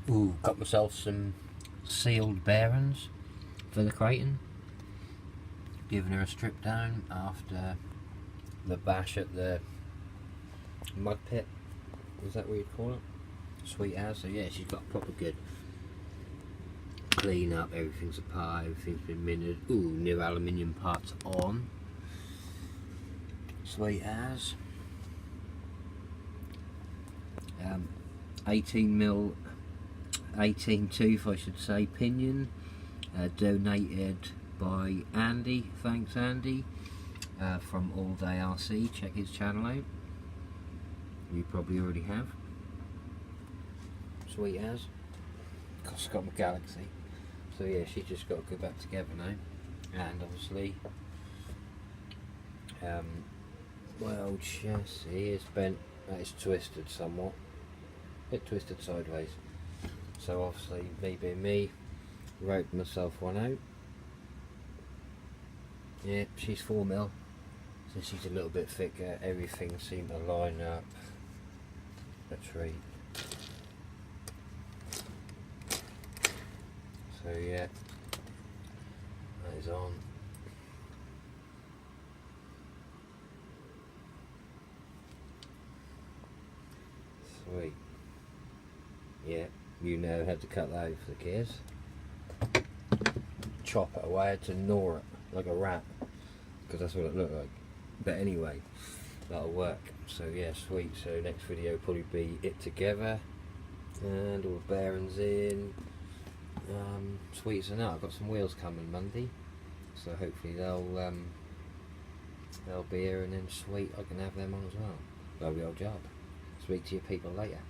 Ooh, got myself some sealed bearings for the kraton. Giving her a strip down after the bash at the mud pit. Is that what you'd call it? Sweet as. So yeah, she's got a proper good clean up. Everything's apart. Everything's been minted. Ooh, new aluminium parts on. Sweet as. 18mm, 18 tooth, I should say, pinion. Donated by Andy. Thanks, Andy. From All Day RC. Check his channel out. You probably already have. Sweet as. She's got my Galaxy. So yeah, she's just got to go back together now. And obviously, my old chassis is bent. It's twisted somewhat. A bit twisted sideways. So obviously, me being me, wrote myself one out. Yeah, she's 4mm. So she's a little bit thicker. Everything seemed to line up. Let's read. So yeah, that is on. Sweet. Yeah, you know how to cut that out for the kids. Chop it away, I had to gnaw it like a rat, because that's what it looked like. But anyway, that'll work. So yeah, sweet. So next video will probably be it together and all the bearings in. Sweet as a nut. I've got some wheels coming Monday, so hopefully they'll be here, and then sweet I can have them on as well. Lovely old job. Speak to you people later.